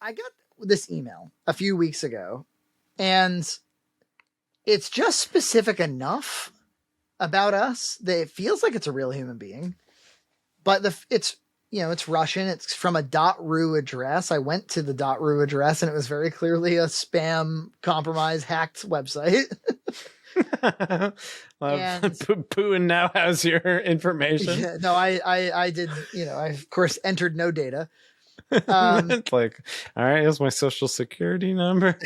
I got this email a few weeks ago, and it's just specific enough about us that it feels like it's a real human being. But it's Russian. It's from a .ru address. I went to the .ru address, and it was very clearly a spam, compromise, hacked website. Putin now has your information. Yeah, no, I did. I of course entered no data. It's like, all right, here's my social security number.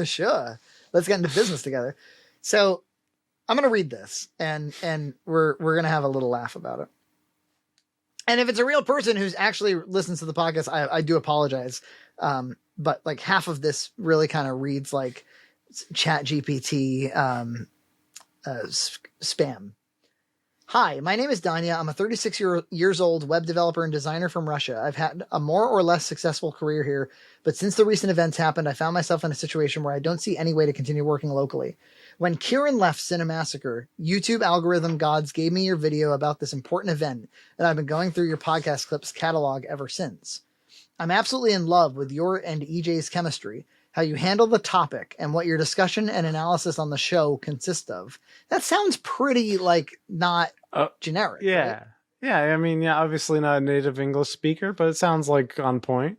Sure, let's get into business together. So I'm gonna read this, and we're gonna have a little laugh about it. And if it's a real person who's actually listens to the podcast, I do apologize. But like half of this really kind of reads like Chat GPT spam. Hi, my name is Danya. I'm a 36 years old web developer and designer from Russia. I've had a more or less successful career here, but since the recent events happened, I found myself in a situation where I don't see any way to continue working locally. When Kieran left Cinemassacre, YouTube algorithm gods gave me your video about this important event, and I've been going through your podcast clips catalog ever since. I'm absolutely in love with your and EJ's chemistry, how you handle the topic, and what your discussion and analysis on the show consist of. That sounds pretty, not generic. Yeah. Right? Yeah, I mean, obviously not a native English speaker, but it sounds like on point.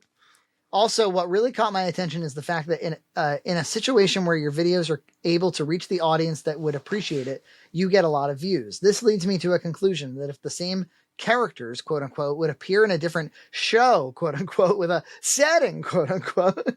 Also, what really caught my attention is the fact that in a situation where your videos are able to reach the audience that would appreciate it, you get a lot of views. This leads me to a conclusion that if the same characters, quote unquote, would appear in a different show, quote unquote, with a setting, quote unquote,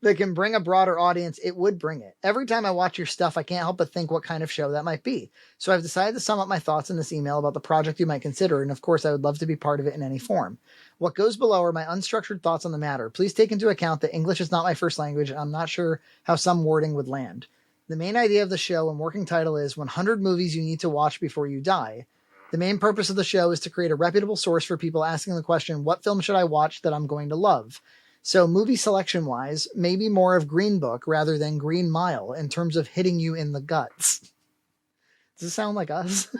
that can bring a broader audience, it would bring it. Every time I watch your stuff, I can't help but think what kind of show that might be. So I've decided to sum up my thoughts in this email about the project you might consider, and of course I would love to be part of it in any form. What goes below are my unstructured thoughts on the matter. Please take into account that English is not my first language, and I'm not sure how some wording would land. The main idea of the show and working title is 100 movies you need to watch before you die. The main purpose of the show is to create a reputable source for people asking the question, what film should I watch that I'm going to love? So movie selection-wise, maybe more of Green Book rather than Green Mile in terms of hitting you in the guts. Does this sound like us?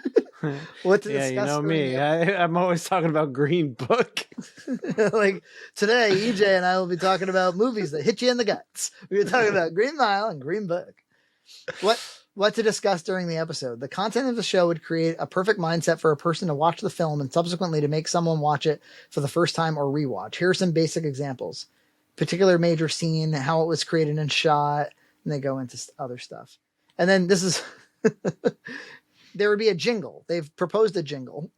What to discuss? You know me. I'm always talking about Green Book. Like today, EJ and I will be talking about movies that hit you in the guts. We're talking about Green Mile and Green Book. What to discuss during the episode. The content of the show would create a perfect mindset for a person to watch the film and subsequently to make someone watch it for the first time or rewatch. Here are some basic examples. Particular major scene, how it was created and shot, and they go into other stuff. And then this is... there would be a jingle. They've proposed a jingle.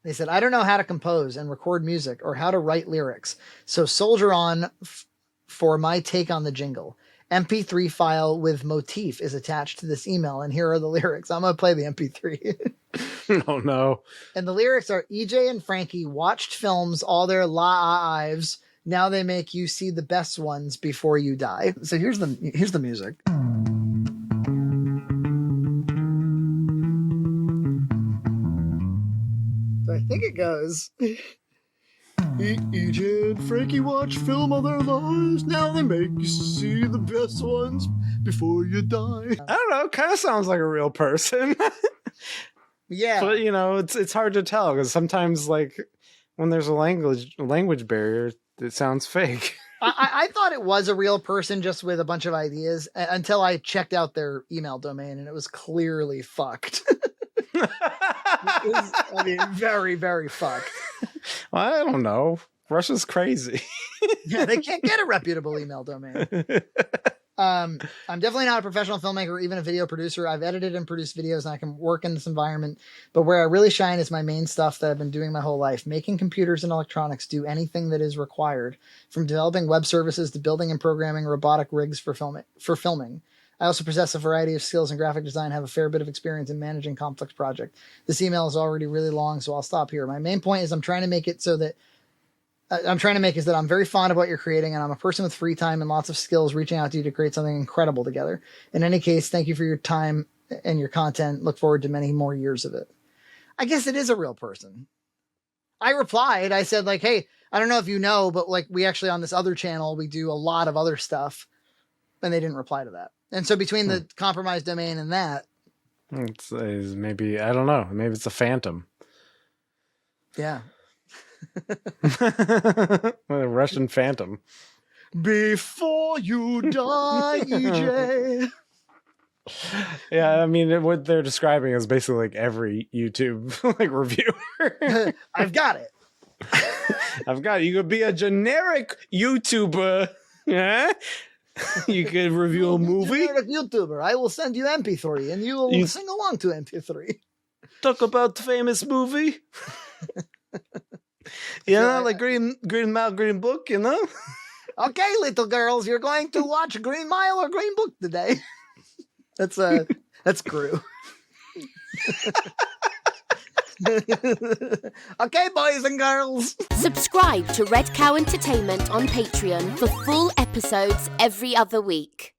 They said, I don't know how to compose and record music or how to write lyrics, so soldier on for my take on the jingle. MP3 file with motif is attached to this email, and here are the lyrics. I'm going to play the MP3. Oh, no. And the lyrics are, EJ and Frankie watched films all their lives. Now they make you see the best ones before you die. So here's the music. So I think it goes... EJ and Frankie watch film all their lives. Now they make you see the best ones before you die. I don't know. It kind of sounds like a real person. Yeah. But, it's hard to tell because sometimes, when there's a language barrier, it sounds fake. I thought it was a real person just with a bunch of ideas until I checked out their email domain and it was clearly fucked. Very, very fucked. Well, I don't know. Russia's crazy. Yeah, they can't get a reputable email domain. I'm definitely not a professional filmmaker or even a video producer. I've edited and produced videos and I can work in this environment. But where I really shine is my main stuff that I've been doing my whole life. Making computers and electronics do anything that is required, from developing web services to building and programming robotic rigs for filming. I also possess a variety of skills in graphic design, have a fair bit of experience in managing complex projects. This email is already really long, so I'll stop here. My main point is I'm trying to make is that I'm very fond of what you're creating, and I'm a person with free time and lots of skills reaching out to you to create something incredible together. In any case, thank you for your time and your content. Look forward to many more years of it. I guess it is a real person. I replied, I said, hey, I don't know if you know, but we actually on this other channel, we do a lot of other stuff, and they didn't reply to that. And so between the compromised domain and that, it's maybe, I don't know, maybe it's a phantom. Yeah. A Russian Phantom. Before you die, EJ. Yeah, I mean, what they're describing is basically like every YouTube like reviewer. I've got it. I've got it. You could be a generic YouTuber. Yeah, you could review a movie. Generic YouTuber. I will send you MP3 and you will sing along to MP3. Talk about the famous movie. Like Green Mile, Green Book. You know. Okay, little girls, you're going to watch Green Mile or Green Book today. That's Gru. Okay, boys and girls. Subscribe to Red Cow Entertainment on Patreon for full episodes every other week.